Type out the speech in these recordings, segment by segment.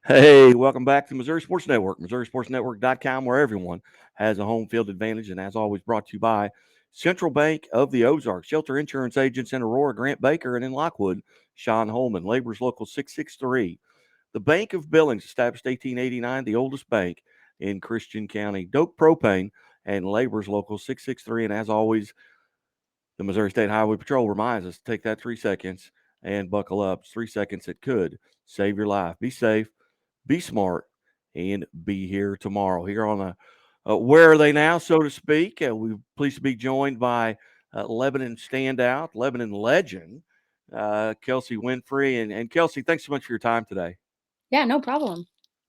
Hey, welcome back to Missouri Sports Network, MissouriSportsNetwork.com, where everyone has a home field advantage. And as always, brought to you by Central Bank of the Ozarks, Shelter Insurance Agents in Aurora, Grant Baker, and in Lockwood, Sean Holman, Labor's Local 663. The Bank of Billings, established 1889, the oldest bank in Christian County. Doak Propane and Labor's Local 663. And as always, the Missouri State Highway Patrol reminds us to take that 3 seconds and buckle up. It's 3 seconds that could save your life. Be safe, be smart, and be here tomorrow. Here on Where Are They Now, so to speak. We're pleased to be joined by Lebanon standout, Lebanon legend, Kelsey Winfrey. And Kelsey, thanks so much for your time today. Yeah, no problem.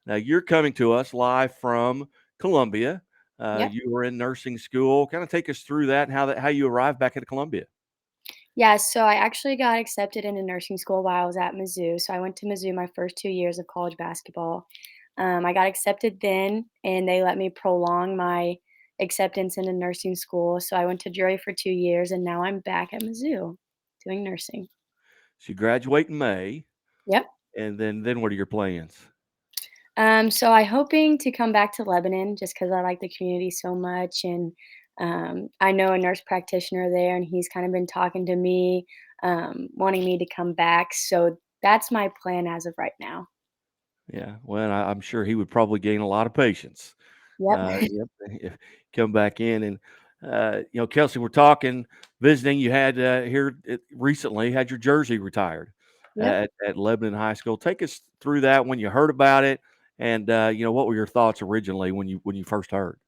Now, you're coming to us live from Columbia. Yep. You were in nursing school. Kind of take us through that and how you arrived back at Columbia. Yeah, so I actually got accepted into nursing school while I was at Mizzou. So I went to Mizzou my first 2 years of college basketball. I got accepted then, and they let me prolong my acceptance into nursing school. So I went to jury for 2 years, and now I'm back at Mizzou doing nursing. So you graduate in May, Yep. and then what are your plans? So I hoping to come back to Lebanon just because I like the community so much, and I know a nurse practitioner there, and he's kind of been talking to me, wanting me to come back. So that's my plan as of right now. Yeah, well, I'm sure he would probably gain a lot of patience. Yep. Yep, if come back in and Kelsey, we're talking visiting. You had here recently had your jersey retired Yep. at Lebanon High School. Take us through that when you heard about it, and what were your thoughts originally when you first heard?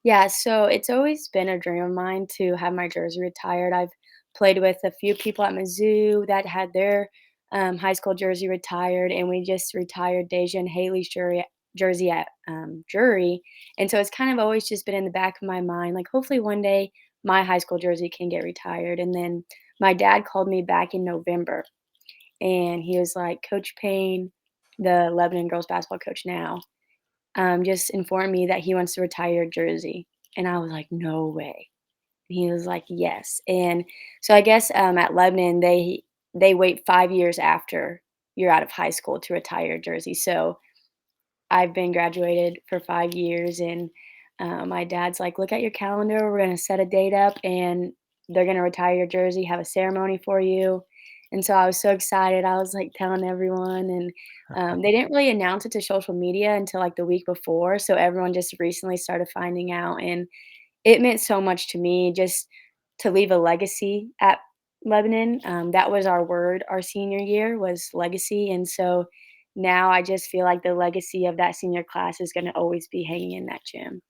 Yeah, so it's always been a dream of mine to have my jersey retired. I've played with a few people at Mizzou that had their high school jersey retired, and we just retired Deja and Haley's jersey at Jury. And so it's kind of always just been in the back of my mind, like hopefully one day my high school jersey can get retired. And then my dad called me back in November, and he was like, Coach Payne, the Lebanon girls basketball coach now, just informed me that he wants to retire your jersey. And I was like, no way. He was like, yes. And so I guess at Lebanon, they wait 5 years after you're out of high school to retire your jersey. So I've been graduated for 5 years, and my dad's like, look at your calendar. We're gonna set a date up, and they're gonna retire your jersey, have a ceremony for you. And so I was so excited. I was like telling everyone, and they didn't really announce it to social media until like the week before. So everyone just recently started finding out, and it meant so much to me just to leave a legacy at Lebanon. That was our word our senior year was legacy, and so now I just feel like the legacy of that senior class is gonna always be hanging in that gym.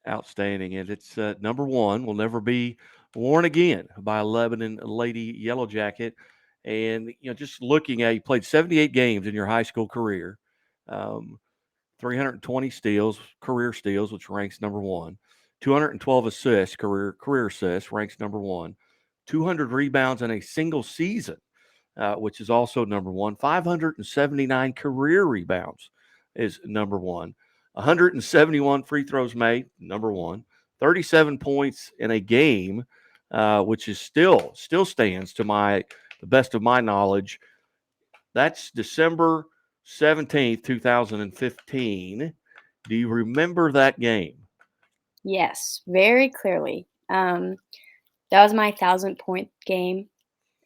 Outstanding, and it's number one. Will never be worn again by a Lebanon Lady Yellow Jacket. And just looking at, you played 78 games in your high school career, um, 320 steals, career steals, which ranks number one. 212 assists, career assists, ranks number one. 200 rebounds in a single season, which is also number one. 579 career rebounds is number one. 171 free throws made, number one. 37 points in a game, which is still stands to the best of my knowledge. That's December 17th, 2015. Do you remember that game? Yes, very clearly. That was my 1,000-point game,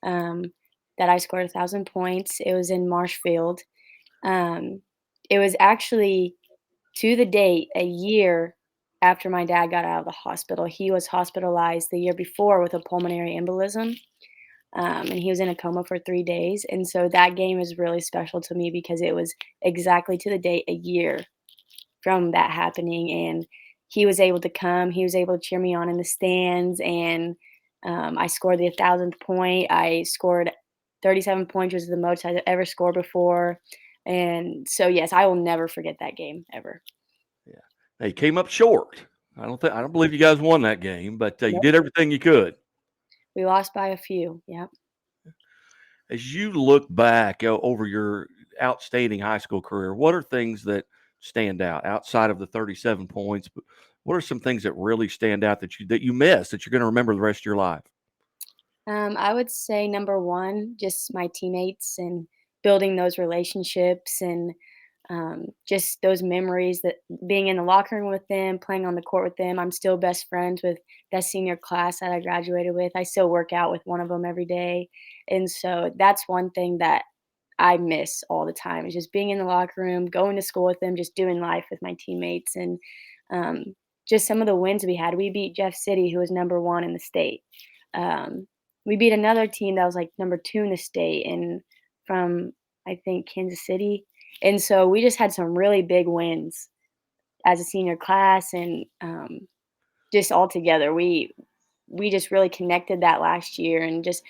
um, that I scored 1,000 points. It was in Marshfield. Um, it was actually to the date, a year after my dad got out of the hospital. He was hospitalized the year before with a pulmonary embolism, and he was in a coma for 3 days, and so that game is really special to me because it was exactly to the date a year from that happening, and he was able to come, he was able to cheer me on in the stands, and, I scored the 1,000th point. I scored 37 points, which is the most I've ever scored before, and so, yes, I will never forget that game, ever. Yeah. They came up short. I don't believe you guys won that game, but you Nope. did everything you could. We lost by a few, yep. As you look back over your outstanding high school career, what are things that stand out outside of the 37 points? But what are some things that really stand out that you miss that you're going to remember the rest of your life? I would say number 1, just my teammates and building those relationships, and just those memories that being in the locker room with them, playing on the court with them. I'm still best friends with that senior class that I graduated with. I still work out with one of them every day. And so that's one thing that I miss all the time is just being in the locker room, going to school with them, just doing life with my teammates, and um, just some of the wins we had. We beat Jeff City, who was number 1 in the state. We beat another team that was like number 2 in the state, and from I think Kansas City. And so we just had some really big wins as a senior class, and just all together. We just really connected that last year, and just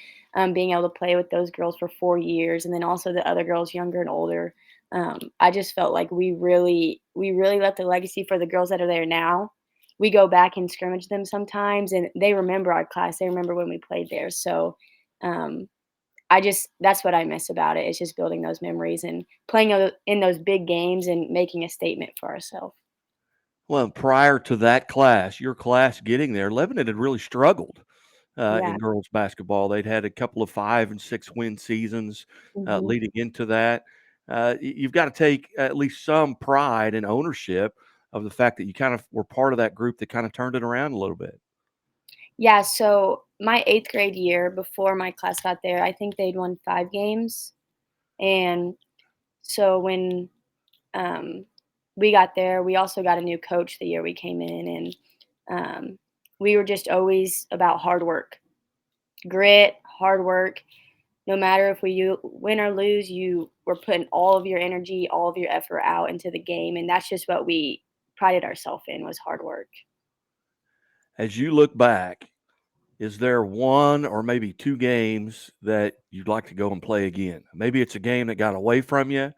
being able to play with those girls for 4 years, and then also the other girls younger and older. I just felt like we really left a legacy for the girls that are there now. We go back and scrimmage them sometimes, and they remember our class. They remember when we played there. So um, I just that's what I miss about it. It's just building those memories and playing in those big games and making a statement for ourselves. Well, prior to that class, your class getting there, Lebanon had really struggled Yeah. in girls basketball. They'd had a couple of 5 and 6 win seasons Mhm. leading into that. You've got to take at least some pride and ownership of the fact that you kind of were part of that group that kind of turned it around a little bit. Yeah, so my 8th grade year before my class got there, I think they'd won 5 games, and so when, um, we got there, we also got a new coach the year we came in, and, we were just always about hard work. Grit, hard work, no matter if you win or lose, you were putting all of your energy, all of your effort out into the game, and that's just what we prided ourselves in was hard work. As you look back, is there one or maybe 2 games that you'd like to go and play again? Maybe it's a game that got away from you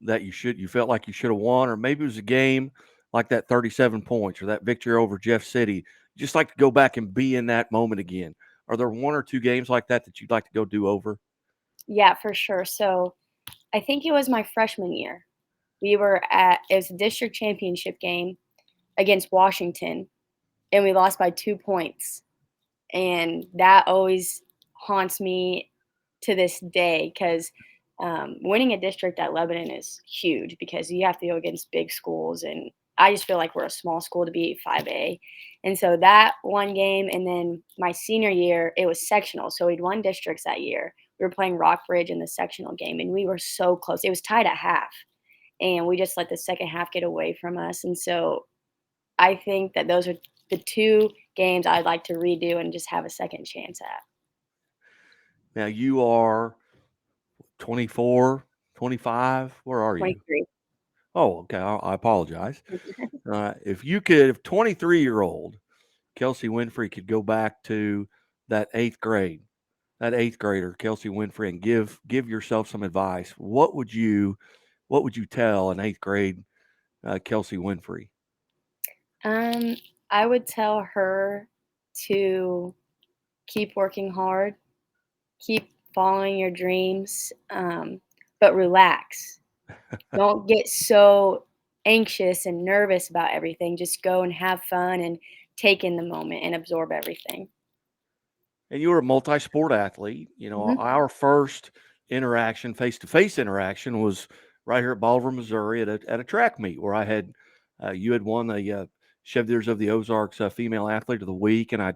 that you felt like you should have won, or maybe it was a game like that 37 points or that victory over Jeff City. Just like to go back and be in that moment again. Are there 1 or 2 games like that that you'd like to go do over? Yeah, for sure. So, I think it was my freshman year. We were at it was a district championship game against Washington, and we lost by 2 points, and that always haunts me to this day 'cause, winning a district at Lebanon is huge because you have to go against big schools, and I just feel like we're a small school to be 5A, and so that one game, and then my senior year, it was sectional, so we'd won districts that year. We were playing Rockbridge in the sectional game, and we were so close. It was tied at half, and we just let the second half get away from us, and so I think that those are the 2 games I'd like to redo and just have a second chance at. Now you are 24, 25. Where are you? 23. Oh, okay. I apologize. If 23-year-old Kelsey Winfrey could go back to that 8th grade, that 8th grader, Kelsey Winfrey, and give yourself some advice, what would you tell an 8th grade Kelsey Winfrey? Um, I would tell her to keep working hard, keep following your dreams, but relax. Don't get so anxious and nervous about everything. Just go and have fun and take in the moment and absorb everything. And you were a multi-sport athlete. Mhm. Our first interaction, face-to-face interaction, was right here at Bolivar, Missouri, at a track meet where you had won the Chevaliers of the Ozarks Female Athlete of the Week, and I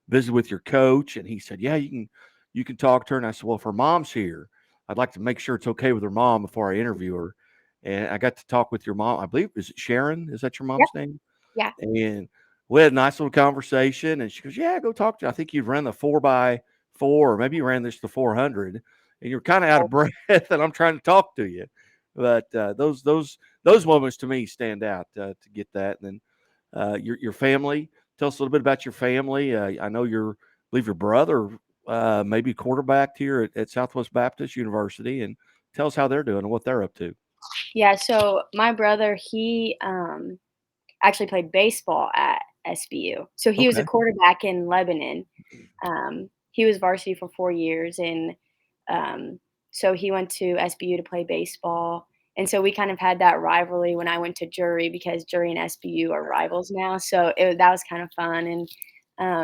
visited with your coach, and he said, "Yeah, you can talk to her." And I said, "Well, if her mom's here, I'd like to make sure it's okay with her mom before I interview her." And I got to talk with your mom. I believe, is it Sharon? Is that your Yep. mom's name? Yeah. And we had a nice little conversation, and she goes, "Yeah, go talk to I think you've ran the 4x4, or maybe you ran this the 400, and you're kinda out of breath, and I'm trying to talk to you." But, those moments to me stand out, to get that. And then, your family, tell us a little bit about your family. I know believe your brother, maybe quarterbacked here at Southwest Baptist University, and tell us how they're doing and what they're up to. Yeah, so my brother, he, actually played baseball at SBU. So he was a Okay. quarterback in Lebanon. He was varsity for 4 years, and, um, so he went to SBU to play baseball, and so we kind of had that rivalry when I went to jury because jury and SBU are rivals now, so that was kind of fun, and,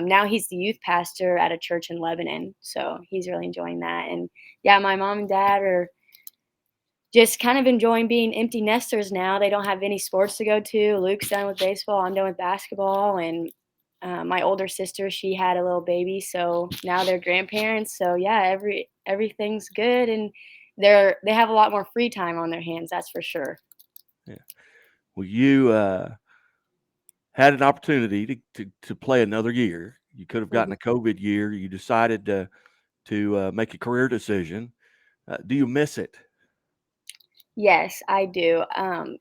now he's the youth pastor at a church in Lebanon, so he's really enjoying that, and, yeah, my mom and dad are just kind of enjoying being empty nesters now. They don't have any sports to go to. Luke's done with baseball. I'm done with basketball. And my older sister, she had a little baby, so now they're grandparents. So yeah, everything's good, and they have a lot more free time on their hands. That's for sure. Yeah. Well, you had an opportunity to play another year. You could have gotten Mhm. a COVID year. You decided to make a career decision. Do you miss it? Yes, I do.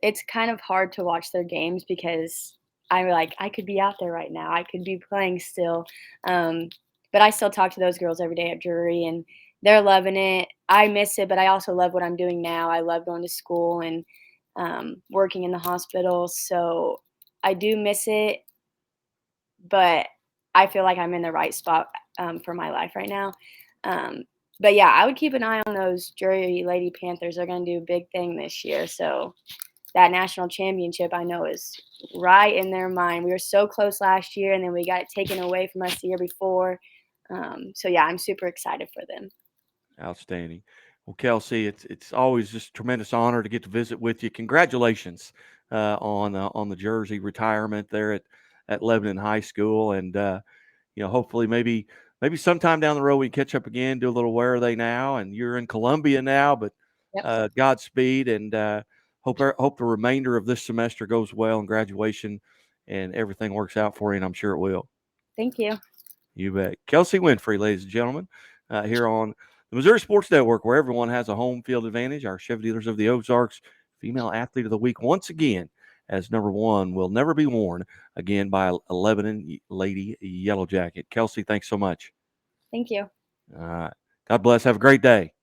It's kind of hard to watch their games because I'm like, I could be out there right now. I could be playing still. Um, but I still talk to those girls every day at Drury, and they're loving it. I miss it, but I also love what I'm doing now. I love going to school and working in the hospital. So I do miss it, but I feel like I'm in the right spot for my life right now. Um, but yeah, I would keep an eye on those Drury Lady Panthers. They're going to do a big thing this year. So that national championship, I know, is right in their mind. We were so close last year, and then we got it taken away from us the year before. So yeah, I'm super excited for them. Outstanding. Well, Kelsey, it's always just a tremendous honor to get to visit with you. Congratulations on the jersey retirement there at Lebanon High School, and hopefully maybe sometime down the road we can catch up again, do a little where are they now, and you're in Columbia now, but Yep. Godspeed, and hope the remainder of this semester goes well and graduation and everything works out for you, and I'm sure it will. Thank you. You bet. Kelsey Winfrey, ladies and gentlemen, here on the Missouri Sports Network, where everyone has a home field advantage. Our Chevy Dealers of the Ozarks Female Athlete of the Week once again as number one will never be worn again by a Lebanon Lady Yellow Jacket. Kelsey, thanks so much. Thank you. All right. God bless. Have a great day.